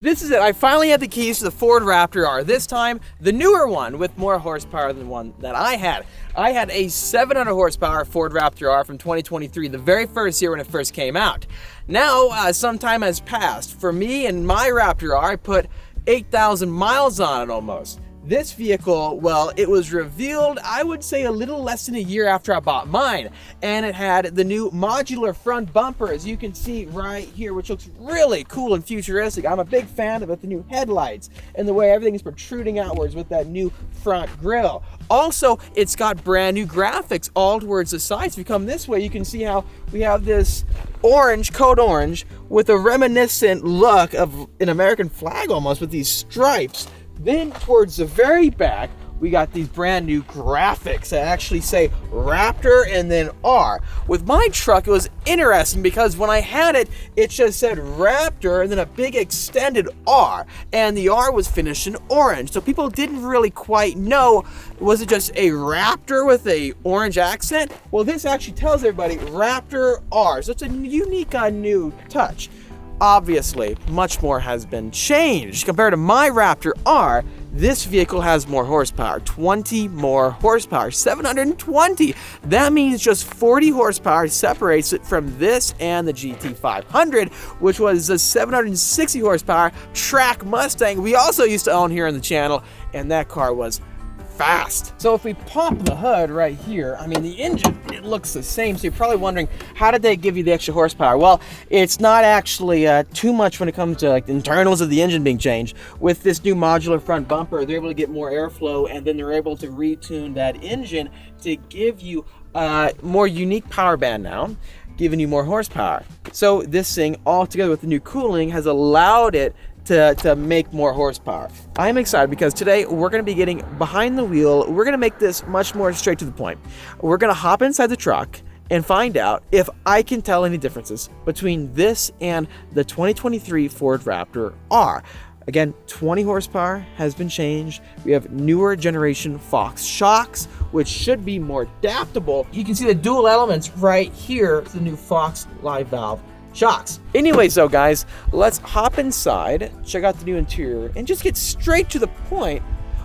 This is it. I finally had the keys to the Ford Raptor R. This time, the newer one with more horsepower than the one that I had. I had a 700 horsepower Ford Raptor R from 2023, the very first year when it first came out. Now, some time has passed. For me and my Raptor R, I put 8,000 miles on it almost. This vehicle, well, it was revealed, I would say, a little less than a year after I bought mine. And it had the new modular front bumper, as you can see right here, which looks really cool and futuristic. I'm a big fan of it, the new headlights and the way everything is protruding outwards with that new front grille. Also, it's got brand new graphics all towards the sides. If you come this way, you can see how we have this orange, code orange, with a reminiscent look of an American flag almost, with these stripes. Then towards the very back, we got these brand new graphics that actually say Raptor and then R. With my truck, it was interesting because when I had it, it just said Raptor and then a big extended R, and the R was finished in orange. So people didn't really quite know, was it just a Raptor with a orange accent? Well, this actually tells everybody Raptor R. So it's a unique new touch. Obviously, much more has been changed. Compared to my Raptor R, this vehicle has more horsepower, 20 more horsepower, 720. That means just 40 horsepower separates it from this and the GT500, which was a 760 horsepower track Mustang we also used to own here on the channel, and that car was fast. So if we pop the hood right here, I mean, the engine, it looks the same. So you're probably wondering, how did they give you the extra horsepower? Well, it's not actually too much when it comes to like the internals of the engine being changed. With this new modular front bumper, they're able to get more airflow, and then they're able to retune that engine to give you a more unique power band now, giving you more horsepower. So this thing, all together with the new cooling, has allowed it to make more horsepower. I'm excited because today we're going to be getting behind the wheel. We're going to make this much more straight to the point. We're going to hop inside the truck and find out if I can tell any differences between this and the 2023 Ford Raptor R. Again, 20 horsepower has been changed. We have newer generation Fox shocks, which should be more adaptable. You can see the dual elements right here, the new Fox live valve shocks. Anyways though, guys, let's hop inside, check out the new interior, and just get straight to the point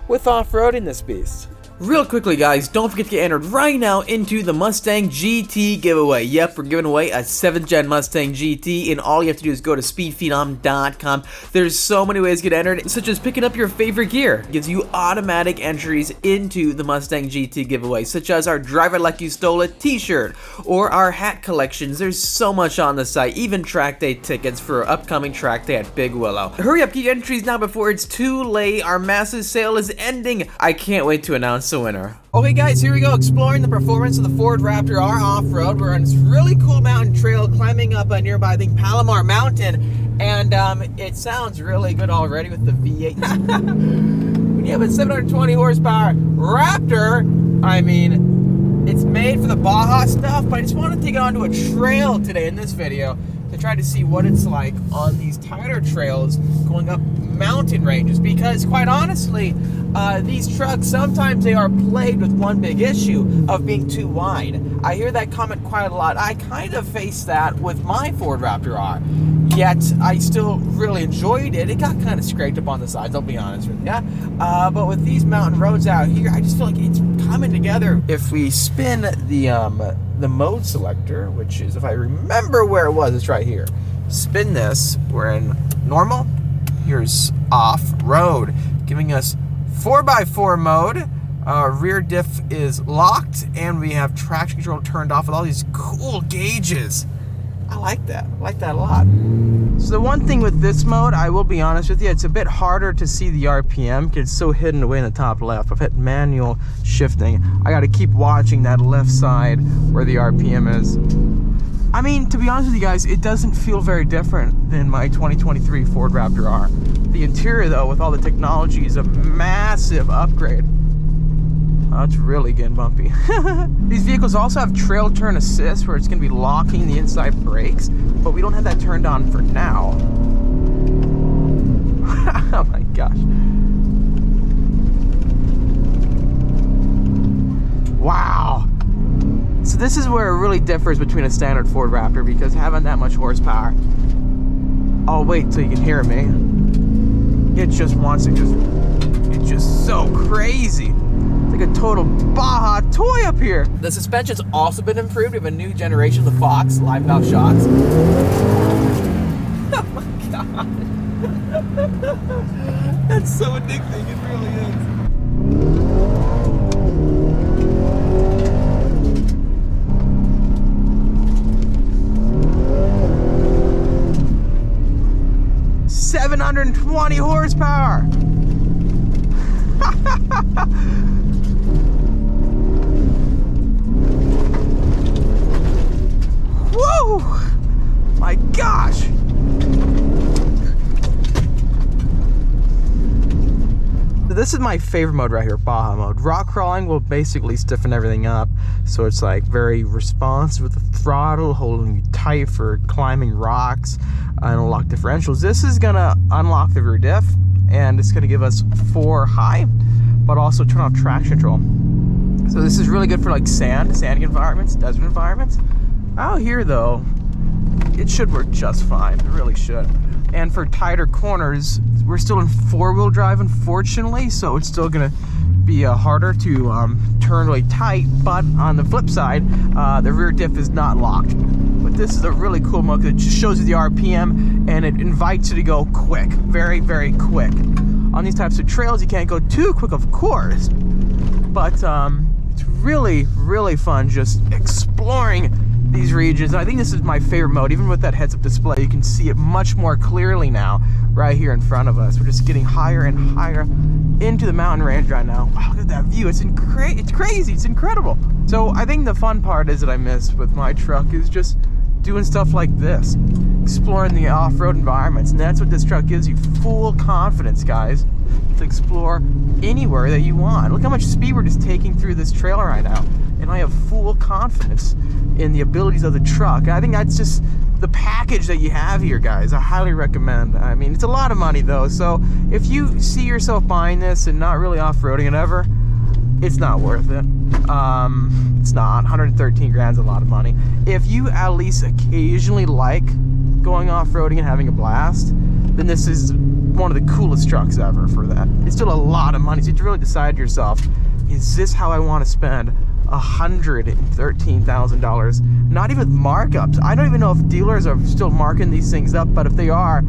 with off-roading this beast. Real quickly, guys, don't forget to get entered right now into the Mustang GT giveaway. Yep, we're giving away a 7th gen Mustang GT, and all you have to do is go to speedphenom.com. There's so many ways to get entered, such as picking up your favorite gear. It gives you automatic entries into the Mustang GT giveaway, such as our Driver Like You Stole It t-shirt, or our hat collections. There's so much on the site, even track day tickets for upcoming track day at Big Willow. Hurry up, get your entries now before it's too late. Our massive sale is ending. I can't wait to announce the winner. Okay guys, here we go, exploring the performance of the Ford Raptor R off-road. We're on this really cool mountain trail climbing up a nearby, I think, Palomar Mountain, and it sounds really good already with the V8. When you have a 720 horsepower Raptor, I mean, it's made for the Baja stuff, but I just want to take it onto a trail today in this video to try to see what it's like on these tighter trails going up mountain ranges, because quite honestly, these trucks, sometimes they are plagued with one big issue of being too wide. I hear that comment quite a lot. I kind of faced that with my Ford Raptor R, yet I still really enjoyed it. It got kind of scraped up on the sides, I'll be honest with you. But with these mountain roads out here, I just feel like it's coming together. If we spin the mode selector, which is, if I remember where it was, it's right here. Spin this, we're in normal. Here's off-road, giving us 4x4 mode. Rear diff is locked, and we have traction control turned off with all these cool gauges. I like that a lot. So the one thing with this mode, I will be honest with you, it's a bit harder to see the RPM because it's so hidden away in the top left. I've hit manual shifting. I got to keep watching that left side where the RPM is. I mean, to be honest with you guys, it doesn't feel very different than my 2023 Ford Raptor R. The interior, though, with all the technology, is a massive upgrade. Oh, it's really getting bumpy. These vehicles also have trail turn assist, where it's going to be locking the inside brakes, but we don't have that turned on for now. Oh my gosh. Wow. So this is where it really differs between a standard Ford Raptor, because having that much horsepower. I'll wait till you can hear me. it just wants to it's just so crazy. It's like a total Baja toy up here. The suspension's also been improved. We have a new generation of the Fox live valve shocks. Oh my god. That's so addicting, it really is. $720 horsepower. Whoa! My gosh! This is my favorite mode right here, Baja mode. Rock crawling will basically stiffen everything up, so it's like very responsive with the throttle, holding you tight for climbing rocks and unlock differentials. This is gonna unlock the rear diff, and it's gonna give us 4 high, but also turn off traction control. So this is really good for like sandy environments, desert environments. Out here though, it should work just fine. It really should. And for tighter corners, we're still in 4-wheel drive, unfortunately, so it's still gonna be harder to turn really tight. But on the flip side, the rear diff is not locked. But this is a really cool mode because it just shows you the RPM and it invites you to go quick, very, very quick. On these types of trails, you can't go too quick, of course, but it's really, really fun just exploring these regions. And I think this is my favorite mode. Even with that heads-up display, you can see it much more clearly now right here in front of us. We're just getting higher and higher into the mountain range right now. Wow, look at that view. It's crazy. It's incredible. So I think the fun part is that I miss with my truck is just doing stuff like this, exploring the off-road environments. And that's what this truck gives you, full confidence, guys, to explore anywhere that you want. Look how much speed we're just taking through this trail right now. And I have full confidence in the abilities of the truck. I think that's just the package that you have here, guys. I highly recommend. I mean, it's a lot of money though, so if you see yourself buying this and not really off-roading it ever, it's not worth it. It's not. 113 grand's a lot of money. If you at least occasionally like going off-roading and having a blast, then this is one of the coolest trucks ever for that. It's still a lot of money, so you have to really decide to yourself, is this how I want to spend $113,000? Not even with markups. I don't even know if dealers are still marking these things up, but if they are,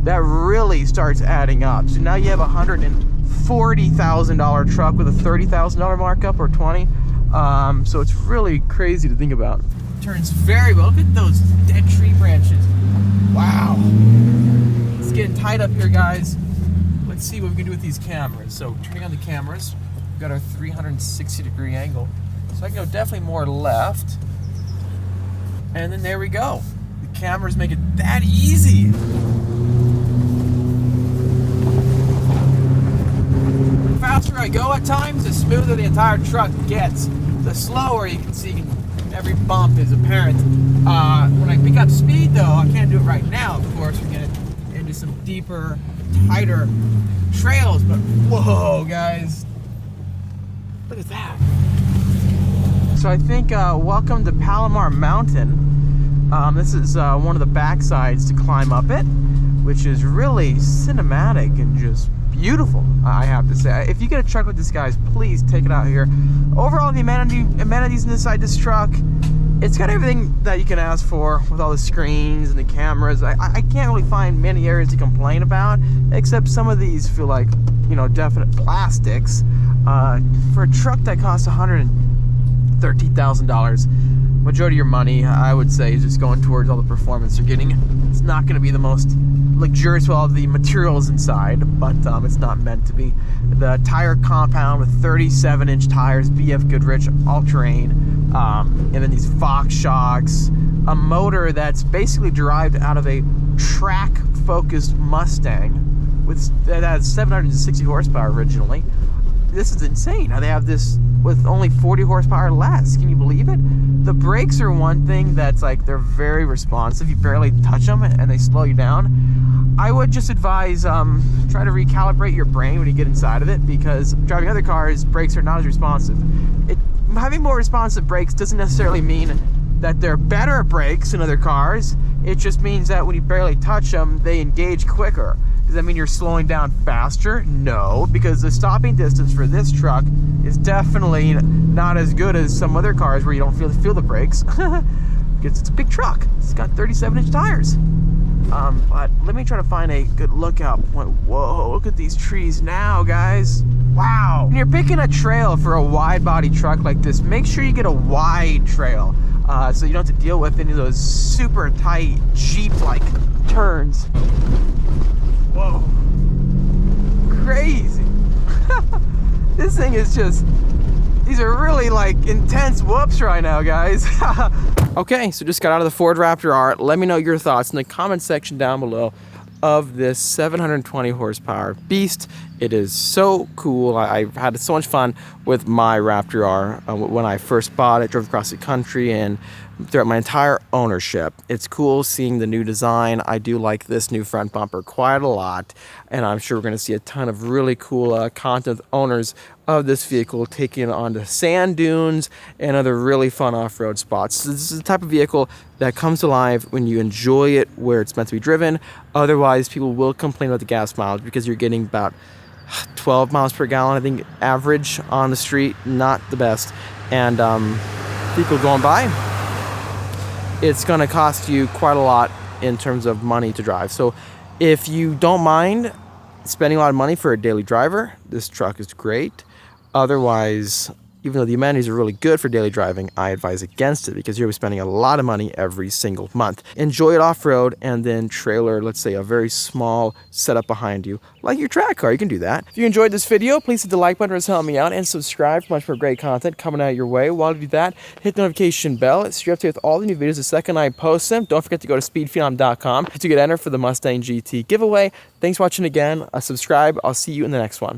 that really starts adding up. So now you have a $140,000 truck with a $30,000 markup or 20. So it's really crazy to think about. Turns very well. Look at those dead tree branches. Wow. It's getting tight up here, guys. Let's see what we can do with these cameras. So turning on the cameras, we've got our 360-degree angle. So I can go definitely more left. And then there we go. The cameras make it that easy. The faster I go at times, the smoother the entire truck gets. The slower you can see every bump is apparent. When I pick up speed though, I can't do it right now, of course. We're getting into some deeper, tighter trails, but whoa, guys. Look at that. So I think, welcome to Palomar Mountain. This is one of the backsides to climb up it, which is really cinematic and just beautiful, I have to say. If you get a truck with this, guys, please take it out here. Overall, the amenities inside this truck, it's got everything that you can ask for with all the screens and the cameras. I can't really find many areas to complain about, except some of these feel like, you know, definite plastics. For a truck that costs $113,000, majority of your money, I would say, is just going towards all the performance you're getting. It's not going to be the most luxurious with all the materials inside, but it's not meant to be. The tire compound with 37-inch tires, BF Goodrich, all-terrain, and then these Fox shocks, a motor that's basically derived out of a track-focused Mustang that has 760 horsepower originally. This is insane. Now they have this with only 40 horsepower less. Can you believe it? The brakes are one thing that's like, they're very responsive. You barely touch them and they slow you down. I would just advise try to recalibrate your brain when you get inside of it, because driving other cars, brakes are not as responsive. Having more responsive brakes doesn't necessarily mean that they're better brakes in other cars. It just means that when you barely touch them, they engage quicker. Does Does that mean you're slowing down faster? No, because the stopping distance for this truck is definitely not as good as some other cars where you don't feel the brakes. Because it's a big truck. It's got 37-inch tires. But let me try to find a good lookout point. Whoa, look at these trees now, guys. Wow. When you're picking a trail for a wide body truck like this, make sure you get a wide trail so you don't have to deal with any of those super tight Jeep-like turns. Whoa. Crazy. This thing is just, these are really like intense whoops right now, guys. Okay, so just got out of the Ford Raptor R. Let me know your thoughts in the comment section down below of this 720 horsepower beast. It is so cool. I've had so much fun with my Raptor R when I first bought it, drove across the country, and throughout my entire ownership. It's cool seeing the new design. I do like this new front bumper quite a lot, and I'm sure we're going to see a ton of really cool content owners of this vehicle taking it onto sand dunes and other really fun off-road spots. So this is the type of vehicle that comes alive when you enjoy it where it's meant to be driven. Otherwise, people will complain about the gas mileage because you're getting about 12 miles per gallon, I think, average on the street. Not the best. And people going by, it's going to cost you quite a lot in terms of money to drive. So if you don't mind spending a lot of money for a daily driver, this truck is great. Otherwise, even though the amenities are really good for daily driving, I advise against it because you'll be spending a lot of money every single month. Enjoy it off-road and then trailer, let's say, a very small setup behind you, like your track car. You can do that. If you enjoyed this video, please hit the like button, it's helping me out, and subscribe for much more great content coming out your way. While you do that, hit the notification bell so you're up to date with all the new videos the second I post them. Don't forget to go to speedphenom.com to get entered for the Mustang GT giveaway. Thanks for watching again. Subscribe. I'll see you in the next one.